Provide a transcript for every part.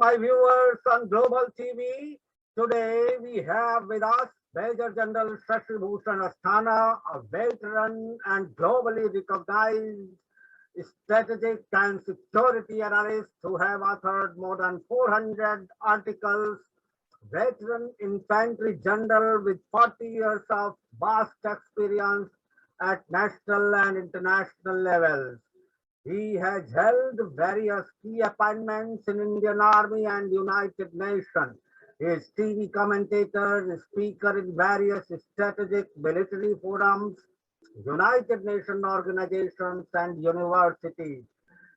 my viewers on Global TV. Today we have with us Major General Shashi Asthana, a veteran and globally recognized strategic and security analyst who have authored more than 400 articles, veteran infantry general with 40 years of vast experience at national and international levels. He has held various key appointments in Indian Army and United Nations. He is TV commentator, speaker in various strategic military forums, United Nations organizations and universities.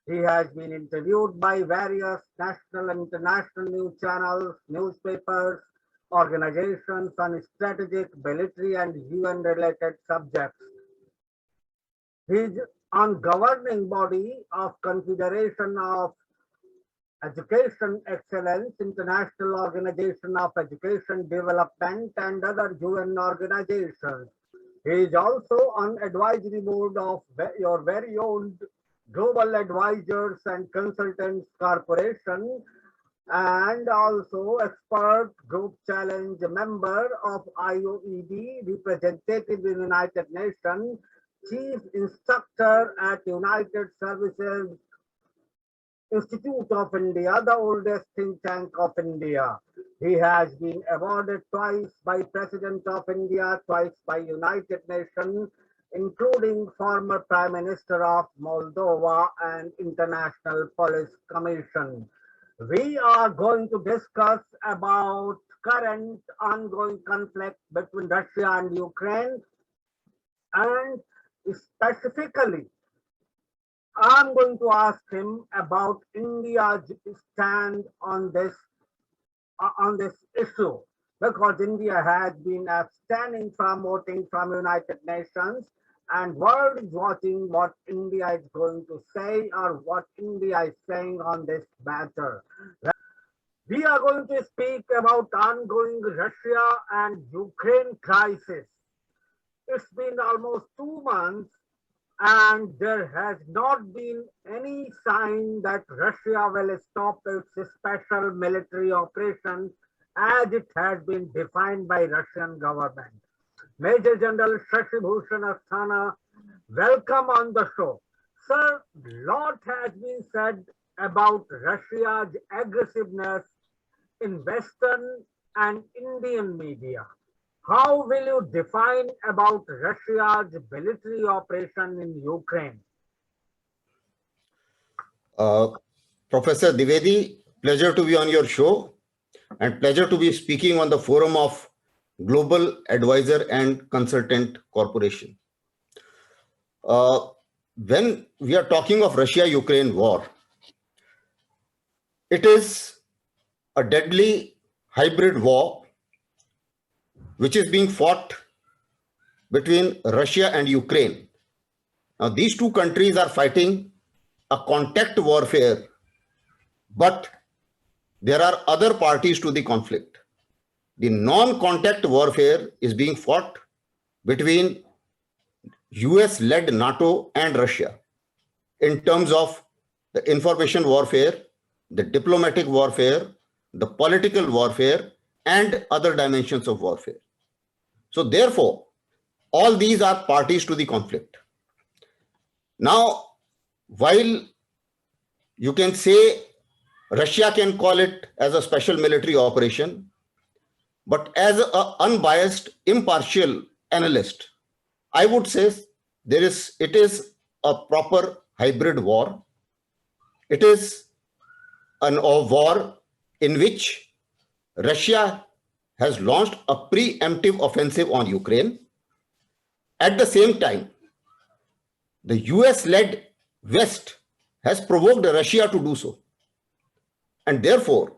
He has been interviewed by various national and international news channels, newspapers, organizations on strategic, military and UN-related subjects. His on governing body of Confederation of Education Excellence, International Organization of Education Development and other UN organizations. He is also on advisory board of your very own Global Advisors and Consultants Corporation and also expert group challenge member of IOED, representative in United Nations, Chief Instructor at United Services Institute of India, the oldest think tank of India. He has been awarded twice by President of India, twice by United Nations, including former Prime Minister of Moldova and International Police Commission. We are going to discuss about current ongoing conflict between Russia and Ukraine, and specifically, I'm going to ask him about India's stand on this issue, because India has been abstaining from voting from United Nations, and world is watching what India is going to say or what India is saying on this matter. We are going to speak about ongoing Russia and Ukraine crisis. It's been almost 2 months and there has not been any sign that Russia will stop its special military operation as it has been defined by Russian government. Major General Shashi Asthana, welcome on the show. Sir, lot has been said about Russia's aggressiveness in Western and Indian media. How will you define about Russia's military operation in Ukraine? Professor Dwivedi, pleasure to be on your show and pleasure to be speaking on the forum of Global Advisor and Consultant Corporation. When we are talking of Russia-Ukraine war, it is a deadly hybrid war which is being fought between Russia and Ukraine. Now, these two countries are fighting a contact warfare, but there are other parties to the conflict. The non-contact warfare is being fought between US-led NATO and Russia in terms of the information warfare, the diplomatic warfare, the political warfare, and other dimensions of warfare. So therefore, all these are parties to the conflict. Now, while you can say Russia can call it as a special military operation, but as an unbiased, impartial analyst, I would say it is a proper hybrid war. It is a war in which Russia has launched a preemptive offensive on Ukraine. At the same time, the US-led West has provoked Russia to do so. And therefore,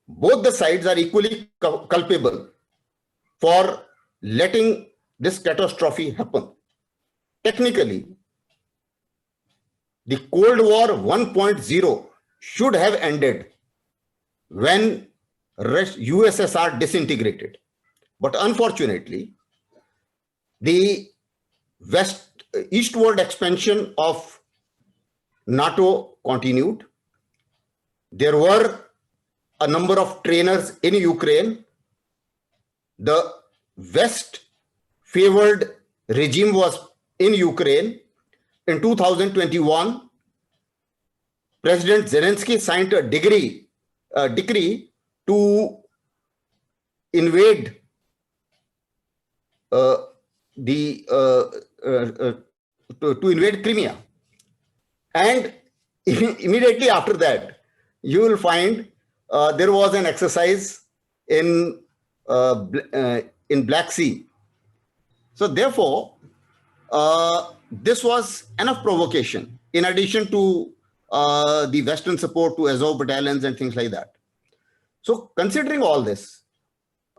both the sides are equally culpable for letting this catastrophe happen. Technically, the Cold War 1.0 should have ended when USSR disintegrated. But unfortunately, the eastward expansion of NATO continued. There were a number of trainers in Ukraine. The West favored regime was in Ukraine. In 2021, President Zelensky signed a decree to invade the to invade Crimea, and immediately after that, you will find there was an exercise in Black Sea. So therefore, this was enough provocation, in addition to the Western support to Azov battalions and things like that. So considering all this,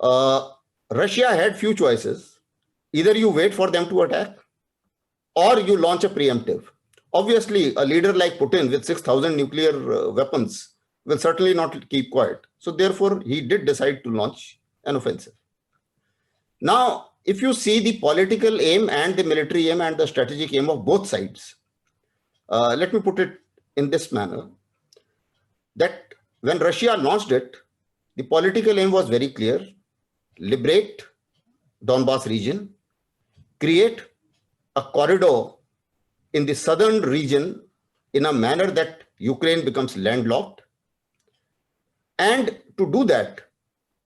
Russia had few choices. Either you wait for them to attack, or you launch a preemptive. Obviously, a leader like Putin with 6,000 nuclear weapons will certainly not keep quiet. So therefore, he did decide to launch an offensive. Now, if you see the political aim and the military aim and the strategic aim of both sides, let me put it in this manner, that when Russia launched it, the political aim was very clear: liberate Donbas region, create a corridor in the southern region in a manner that Ukraine becomes landlocked. And to do that,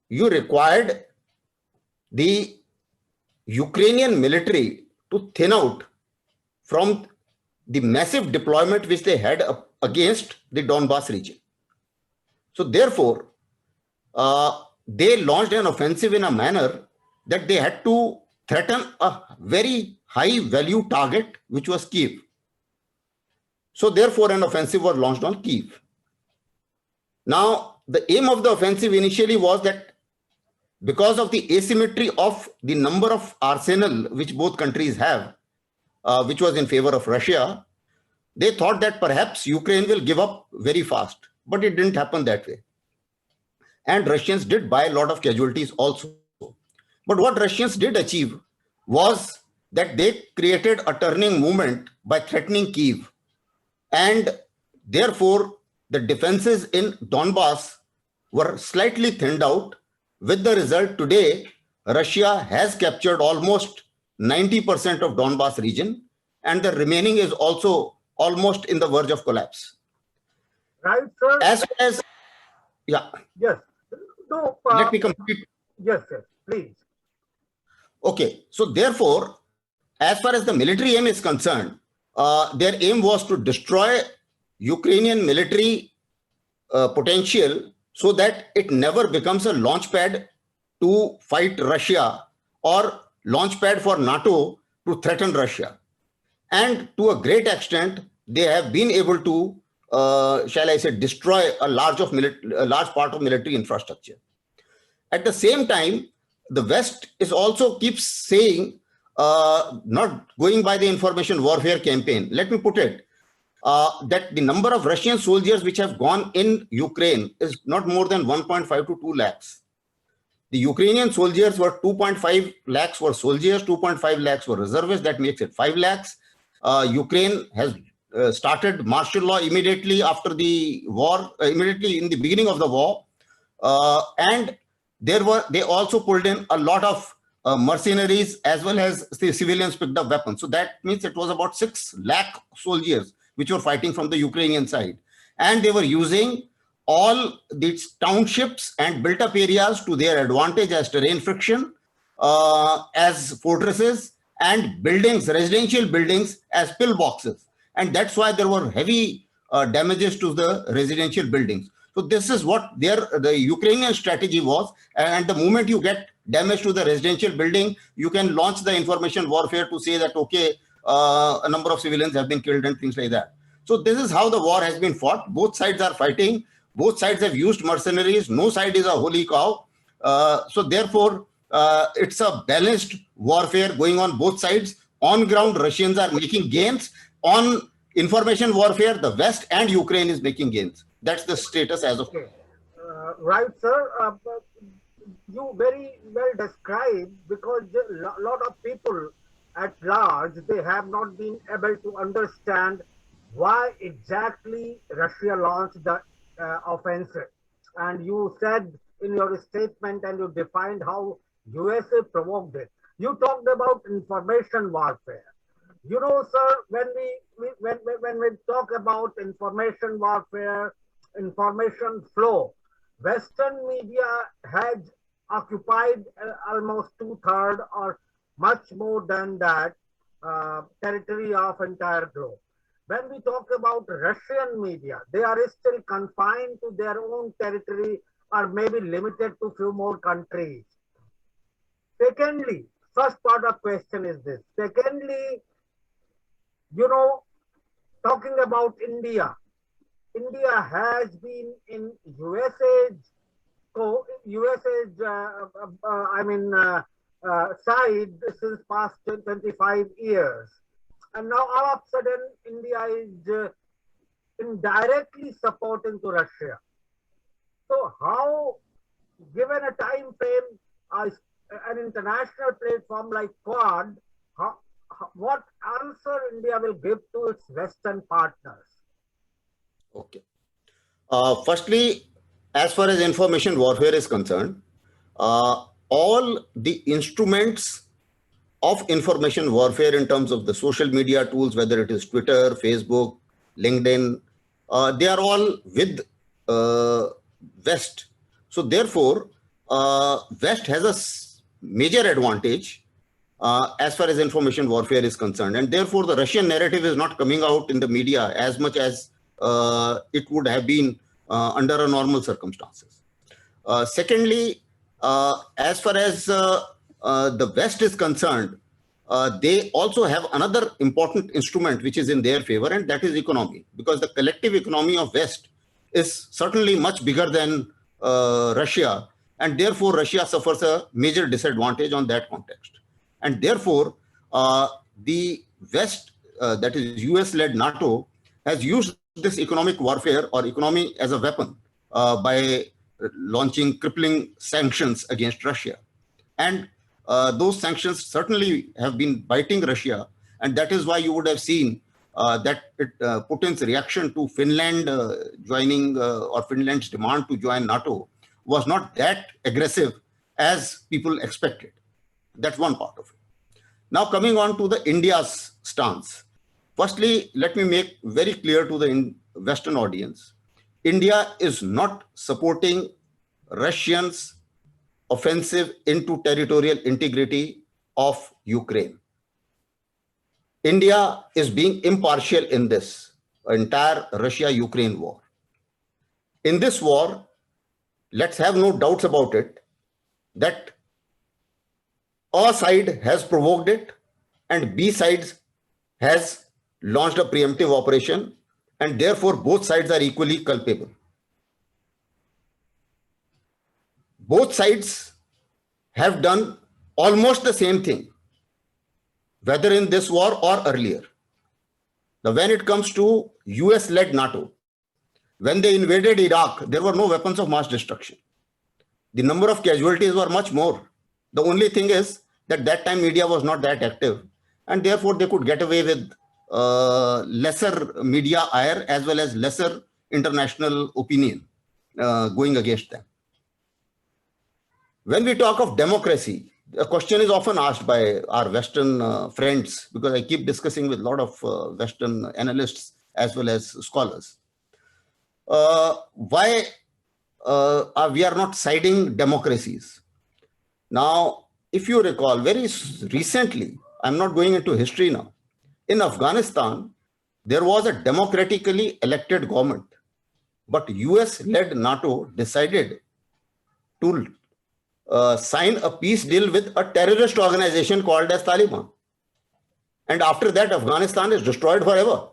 you required the Ukrainian military to thin out from the massive deployment which they had against the Donbas region. So therefore, they launched an offensive in a manner that they had to threaten a very high value target, which was Kyiv. So therefore, an offensive was launched on Kyiv. Now, the aim of the offensive initially was that because of the asymmetry of the number of arsenal which both countries have, which was in favor of Russia, they thought that perhaps Ukraine will give up very fast. But it didn't happen that way. And Russians did buy a lot of casualties also. But what Russians did achieve was that they created a turning movement by threatening Kyiv. And therefore, the defenses in Donbas were slightly thinned out, with the result today, Russia has captured almost 90% of Donbas region, and the remaining is also almost in the verge of collapse. Right, sir? As well as, yeah. Yes. No, Let me complete. Yes, sir, please. Okay, so therefore, as far as the military aim is concerned, their aim was to destroy Ukrainian military potential so that it never becomes a launch pad to fight Russia or launch pad for NATO to threaten Russia. And to a great extent, they have been able to, shall I say, destroy a large part of military infrastructure. At the same time, the West is also keeps saying, not going by the information warfare campaign, let me put it, that the number of Russian soldiers which have gone in Ukraine is not more than 1.5 to 2 lakhs. The Ukrainian soldiers were 2.5 lakhs were soldiers, 2.5 lakhs were reservists, that makes it 5 lakhs. Ukraine has started martial law immediately after the war, immediately in the beginning of the war. And they also pulled in a lot of mercenaries, as well as the civilians picked up weapons. So that means it was about 6 lakh soldiers which were fighting from the Ukrainian side. And they were using all these townships and built up areas to their advantage as terrain friction, as fortresses, and buildings, residential buildings, as pillboxes. And that's why there were heavy damages to the residential buildings. So this is what the Ukrainian strategy was. And the moment you get damage to the residential building, you can launch the information warfare to say that, okay, a number of civilians have been killed and things like that. So this is how the war has been fought. Both sides are fighting. Both sides have used mercenaries. No side is a holy cow. So therefore, it's a balanced warfare going on both sides. On ground, Russians are making gains. On information warfare, the West and Ukraine is making gains. That's the status as of now. Okay. Right, sir. You very well described, because a lot of people at large, they have not been able to understand why exactly Russia launched the offensive. and you said in your statement and you defined how USA provoked it. You talked about information warfare. You know, sir, when we talk about information warfare, information flow, Western media has occupied almost two-thirds or much more than that territory of entire globe. When we talk about Russian media, they are still confined to their own territory or maybe limited to few more countries. Secondly, first part of question is this. Secondly, you know, talking about India, India has been in USA's side since past 25 years. And now all of a sudden, India is indirectly supporting to Russia. So how, given a time frame, an international platform like Quad, what answer India will give to its Western partners? Okay. Firstly, as far as information warfare is concerned, all the instruments of information warfare in terms of the social media tools, whether it is Twitter, Facebook, LinkedIn, they are all with West. So therefore, West has a major advantage as far as information warfare is concerned. And therefore, the Russian narrative is not coming out in the media as much as it would have been under a normal circumstances. Secondly, as far as the West is concerned, they also have another important instrument which is in their favor, and that is economy, because the collective economy of West is certainly much bigger than Russia, and therefore Russia suffers a major disadvantage on that context. And therefore, the West, that is US-led NATO, has used this economic warfare or economy as a weapon by launching crippling sanctions against Russia. And those sanctions certainly have been biting Russia. And that is why you would have seen that Putin's reaction to Finland joining or Finland's demand to join NATO was not that aggressive as people expected. That's one part of it. Now coming on to the India's stance. Firstly, let me make very clear to the Western audience, India is not supporting Russians' offensive into territorial integrity of Ukraine. India is being impartial in this entire Russia-Ukraine war. In this war, let's have no doubts about it, that A side has provoked it and B side has launched a preemptive operation, and therefore both sides are equally culpable. Both sides have done almost the same thing, whether in this war or earlier. Now, when it comes to US-led NATO, when they invaded Iraq, there were no weapons of mass destruction. The number of casualties were much more. The only thing is that that time media was not that active, and therefore they could get away with lesser media ire as well as lesser international opinion going against them. When we talk of democracy, a question is often asked by our Western friends, because I keep discussing with a lot of Western analysts as well as scholars. Why we are not siding democracies? Now, if you recall, very recently, I'm not going into history now, in Afghanistan, there was a democratically elected government, but US-led NATO decided to sign a peace deal with a terrorist organization called as Taliban. And after that, Afghanistan is destroyed forever.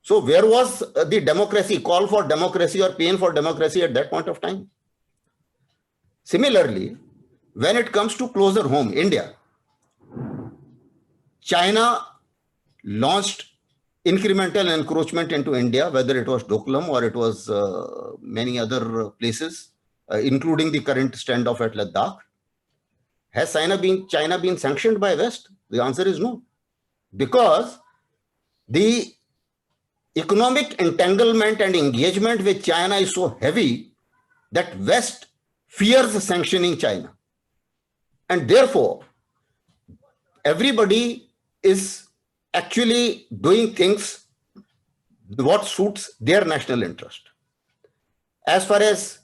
So where was the democracy, call for democracy or pain for democracy at that point of time? Similarly, when it comes to closer home, India, China launched incremental encroachment into India, whether it was Doklam or it was many other places, including the current standoff at Ladakh. Has China been sanctioned by West? The answer is no. Because the economic entanglement and engagement with China is so heavy that West fears sanctioning China. And therefore, everybody is actually doing things what suits their national interest. As far as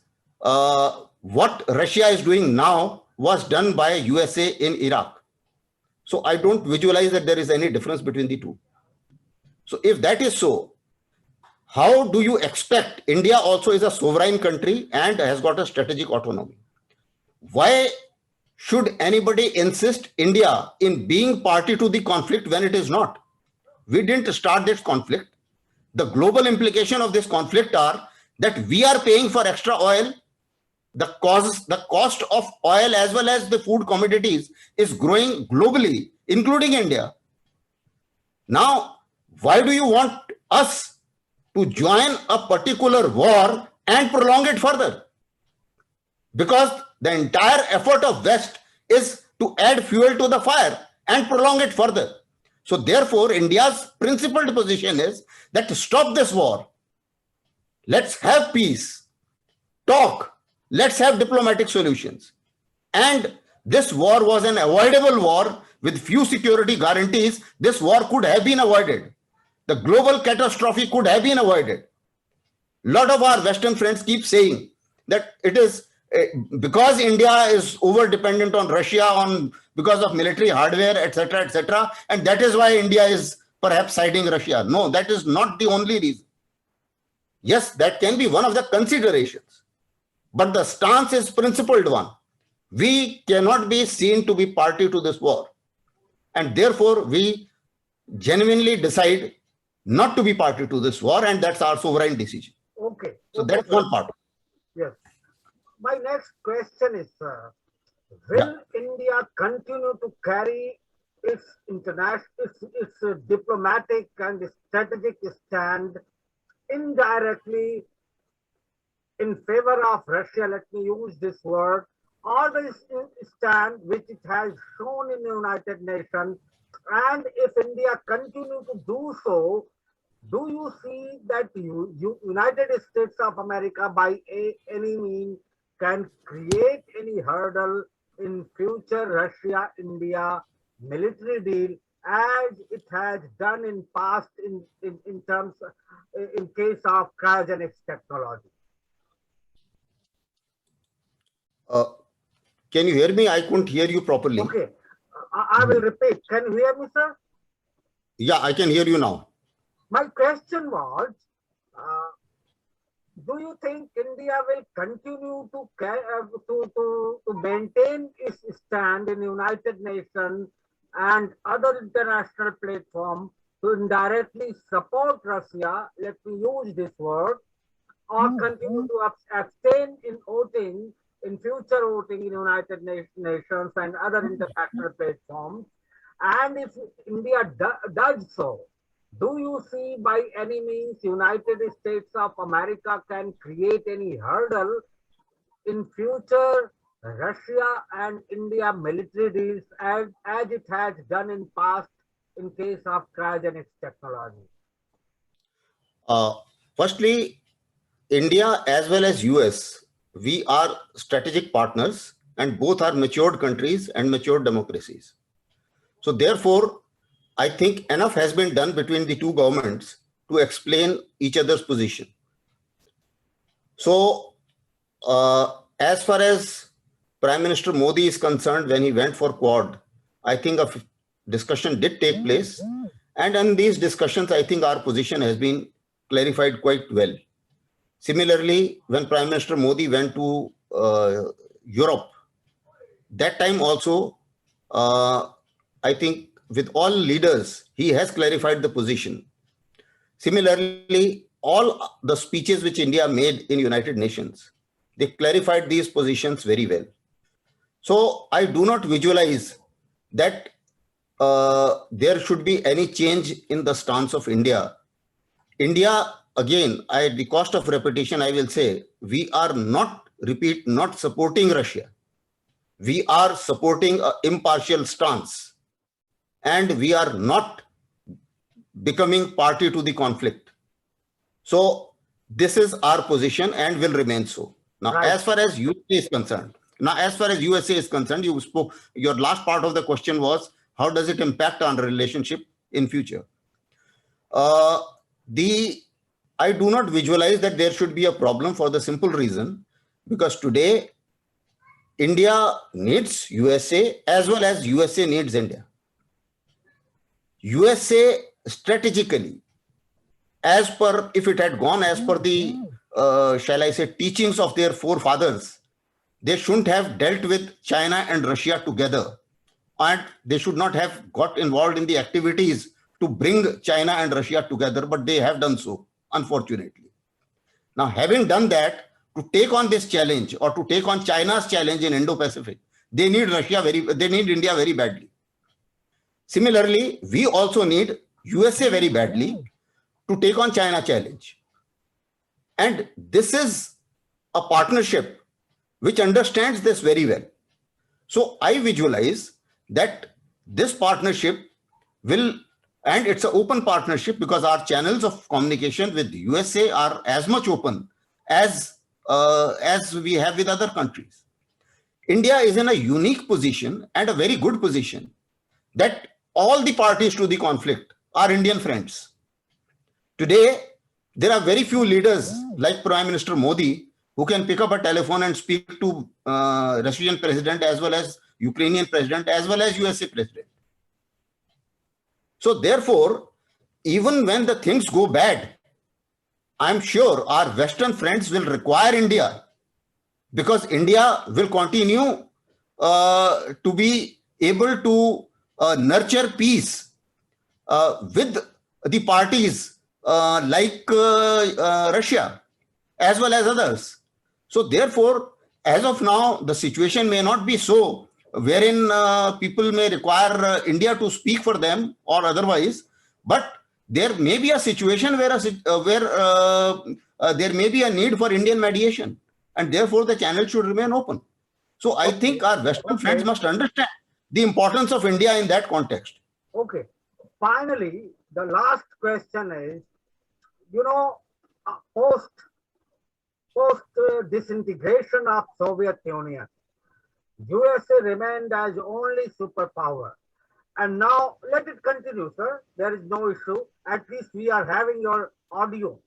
what Russia is doing now was done by USA in Iraq. So I don't visualize that there is any difference between the two. So if that is so, how do you expect India also is a sovereign country and has got a strategic autonomy? Why should anybody insist India in being party to the conflict when it is not? We didn't start this conflict. The global implication of this conflict are that we are paying for extra oil. The cost of oil as well as the food commodities is growing globally, including India. Now, why do you want us to join a particular war and prolong it further? Because the entire effort of West is to add fuel to the fire and prolong it further. So therefore, India's principled position is that to stop this war, let's have peace, talk, let's have diplomatic solutions. And this war was an avoidable war with few security guarantees. This war could have been avoided. The global catastrophe could have been avoided. A lot of our Western friends keep saying that it is because India is over dependent on Russia because of military hardware, etc., and that is why India is perhaps siding Russia. No, that is not the only reason. Yes, that can be one of the considerations, but the stance is principled one. We cannot be seen to be party to this war, and therefore we genuinely decide not to be party to this war, and that's our sovereign decision. Okay. So that's one part. Yes. My next question is, will India continue to carry its diplomatic and strategic stand indirectly in favor of Russia? Let me use this word, or the stand which it has shown in the United Nations. And if India continue to do so, do you see that United States of America by any means can create any hurdle in future Russia-India military deal as it has done in past in case of cryogenics technology? Can you hear me? I couldn't hear you properly. Okay, I will repeat. Can you hear me, sir? Yeah, I can hear you now. My question was, do you think India will continue to maintain its stand in the United Nations and other international platforms to indirectly support Russia, let me use this word, or continue to abstain in voting, in future voting in United Nations and other international platforms? And if India does so, do you see by any means United States of America can create any hurdle in future Russia and India military deals as it has done in past in case of cryogenics technology? Firstly, India as well as US, we are strategic partners and both are matured countries and matured democracies. So therefore, I think enough has been done between the two governments to explain each other's position. So as far as Prime Minister Modi is concerned, when he went for Quad, I think a discussion did take place. And in these discussions, I think our position has been clarified quite well. Similarly, when Prime Minister Modi went to Europe, that time also, I think with all leaders, he has clarified the position. Similarly, all the speeches which India made in United Nations, they clarified these positions very well. So I do not visualize that there should be any change in the stance of India. India, again, at the cost of repetition, I will say, we are not supporting Russia. We are supporting an impartial stance. And we are not becoming party to the conflict. So this is our position and will remain so. Now, Right. as far as USA is concerned, you spoke, your last part of the question was, how does it impact on relationship in future? Uh, the I do not visualize that there should be a problem for the simple reason, because today India needs USA as well as USA needs India. USA strategically, as per, if it had gone as per the, shall I say, teachings of their forefathers, they shouldn't have dealt with China and Russia together. And they should not have got involved in the activities to bring China and Russia together, but they have done so, unfortunately. Now, having done that, to take on this challenge or to take on China's challenge in Indo-Pacific, they need India very badly. Similarly, we also need USA very badly to take on China challenge. And this is a partnership which understands this very well. So I visualize that this partnership will, and it's an open partnership because our channels of communication with USA are as much open as we have with other countries. India is in a unique position and a very good position that all the parties to the conflict are Indian friends. Today, there are very few leaders like Prime Minister Modi who can pick up a telephone and speak to Russian president as well as Ukrainian president as well as USA president. So therefore, even when the things go bad, I'm sure our Western friends will require India, because India will continue to be able to nurture peace with the parties like Russia as well as others. So therefore, as of now, the situation may not be so wherein people may require India to speak for them or otherwise, but there may be a situation where there may be a need for Indian mediation, and therefore the channel should remain open. So I think our Western friends must understand the importance of India in that context. Okay. Finally, the last question is, post disintegration of Soviet Union, USA remained as only superpower. And now let it continue, sir. There is no issue. At least we are having your audio.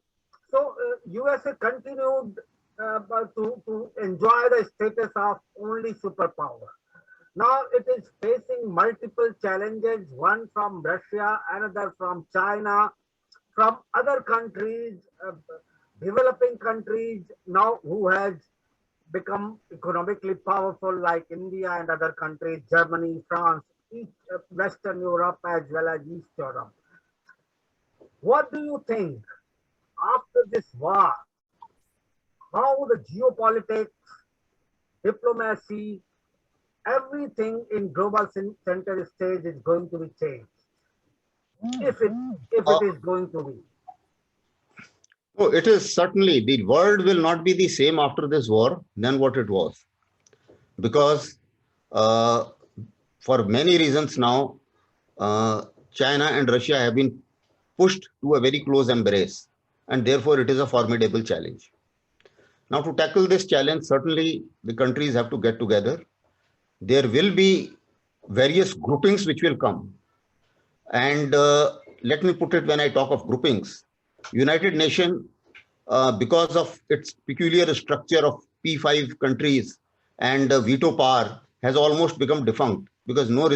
So USA continued to enjoy the status of only superpower. Now it is facing multiple challenges, one from Russia, another from China, from other countries, developing countries now who has become economically powerful like India and other countries, Germany, France, Western Europe as well as East Europe. What do you think after this war, how the geopolitics, diplomacy, everything in global center stage is going to be changed? If it is going to be. Oh, it is certainly, the world will not be the same after this war than what it was. Because for many reasons now, China and Russia have been pushed to a very close embrace, and therefore it is a formidable challenge. Now, to tackle this challenge, certainly the countries have to get together. There will be various groupings which will come. And let me put it, when I talk of groupings, United Nations, because of its peculiar structure of P5 countries and veto power, has almost become defunct, because no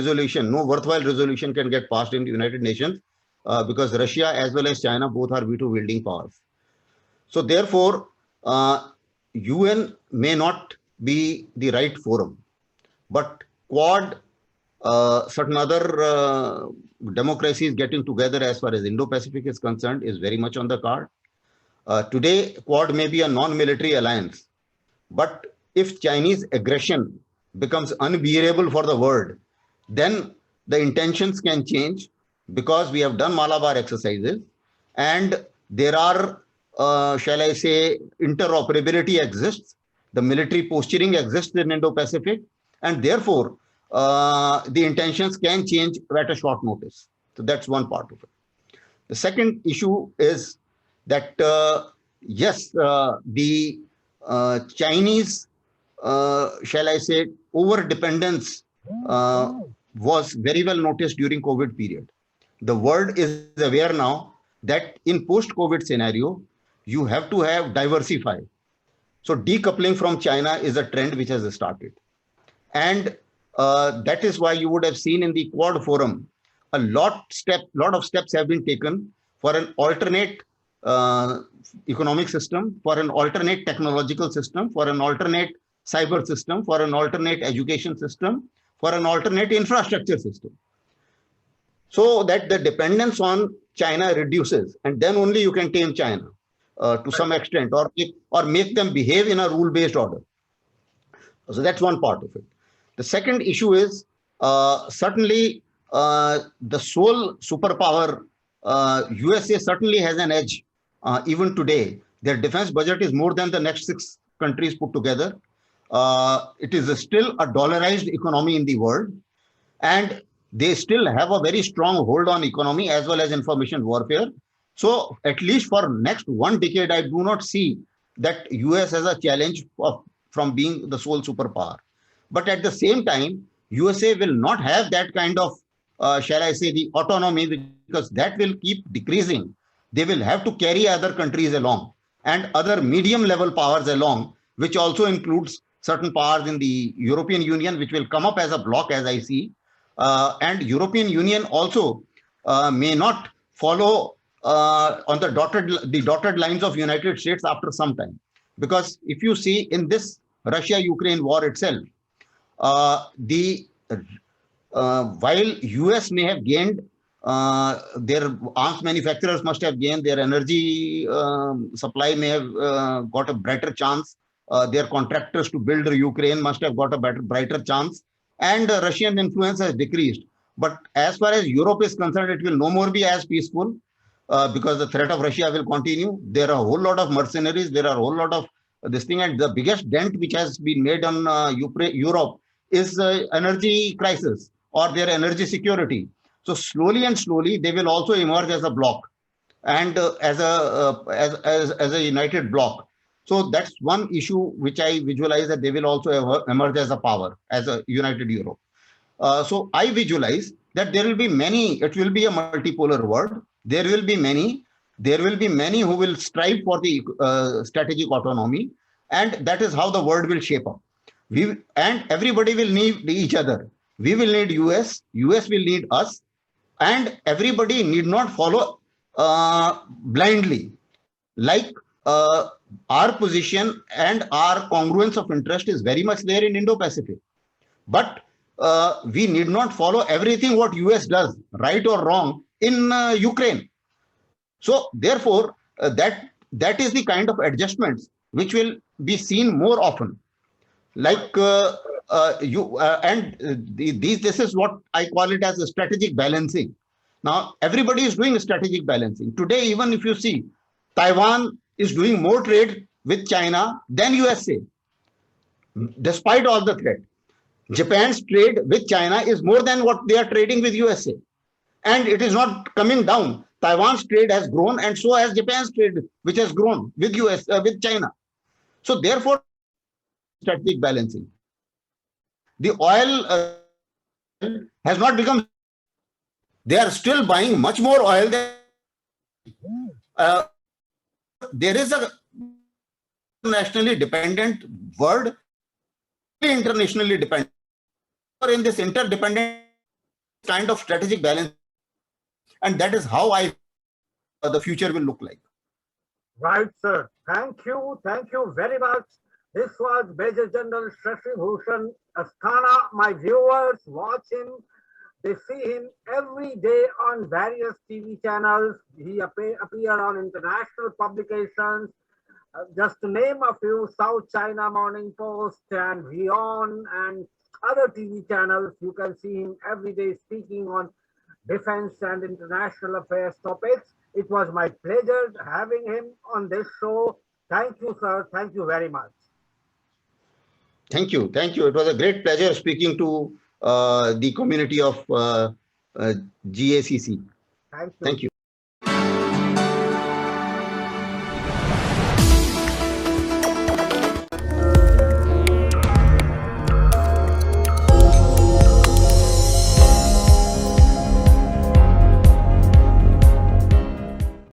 worthwhile resolution can get passed in the United Nations, because Russia as well as China both are veto wielding powers. So therefore, UN may not be the right forum, but Quad, certain other democracies getting together as far as Indo-Pacific is concerned is very much on the card. Today, Quad may be a non-military alliance, but if Chinese aggression becomes unbearable for the world, then the intentions can change, because we have done Malabar exercises and there are, shall I say, interoperability exists, the military posturing exists in Indo-Pacific, and therefore the intentions can change at a short notice. So that's one part of it. The second issue is that, yes, the Chinese, shall I say, over dependence was very well noticed during COVID period. The world is aware now that in post-COVID scenario, you have to have diversify. So decoupling from China is a trend which has started. And that is why you would have seen in the Quad Forum, lot of steps have been taken for an alternate uh, economic system, for an alternate technological system, for an alternate cyber system, for an alternate education system, for an alternate infrastructure system, so that the dependence on China reduces, and then only you can tame China to some extent, or make them behave in a rule-based order. So that's one part of it. The second issue is certainly the sole superpower. USA certainly has an edge even today. Their defense budget is more than the next six countries put together. It is still a dollarized economy in the world, and they still have a very strong hold on economy as well as information warfare. So at least for next one decade, I do not see that US has a challenge from being the sole superpower. But at the same time, USA will not have that kind of, shall I say, the autonomy, because that will keep decreasing. They will have to carry other countries along and other medium level powers along, which also includes certain powers in the European Union, which will come up as a bloc, as I see. And European Union also may not follow on the dotted lines of United States after some time. Because if you see in this Russia-Ukraine war itself, the while US may have gained, their arms manufacturers must have gained, their energy supply may have got a brighter chance, their contractors to build Ukraine must have got a brighter chance, and Russian influence has decreased. But as far as Europe is concerned, it will no more be as peaceful because the threat of Russia will continue. There are a whole lot of mercenaries, there are a whole lot of this thing, and the biggest dent which has been made on Europe is energy crisis or their energy security. So slowly and slowly, they will also emerge as a bloc and as a united bloc. So that's one issue which I visualize, that they will also emerge as a power, as a united Europe. So I visualize that there will be many. It will be a multipolar world. There will be many. There will be many who will strive for the strategic autonomy, and that is how the world will shape up. And everybody will need each other. We will need US. US will need us, and everybody need not follow blindly. Like our position and our congruence of interest is very much there in Indo-Pacific, but we need not follow everything what US does, right or wrong, in Ukraine. So therefore, that is the kind of adjustments which will be seen more often. Like this is what I call it as a strategic balancing. Now everybody is doing strategic balancing today. Even if you see, Taiwan is doing more trade with China than USA, despite all the threat. Japan's trade with China is more than what they are trading with USA. And it is not coming down. Taiwan's trade has grown, and so has Japan's trade, which has grown with with China. So therefore, strategic balancing. The oil has not become. They are still buying much more oil than. There is a internationally dependent world, internationally dependent. In this interdependent kind of strategic balance, and that is how the future will look like. Right, sir. Thank you very much. This was Major General Shashi Bhushan Asthana. My viewers watch him. They see him every day on various TV channels. He appear on international publications. Just to name a few, South China Morning Post and Beyond and other TV channels. You can see him every day speaking on defense and international affairs topics. It was my pleasure having him on this show. Thank you, sir. Thank you very much. Thank you. Thank you. It was a great pleasure speaking to the community of GACC. Thank you. Thank you.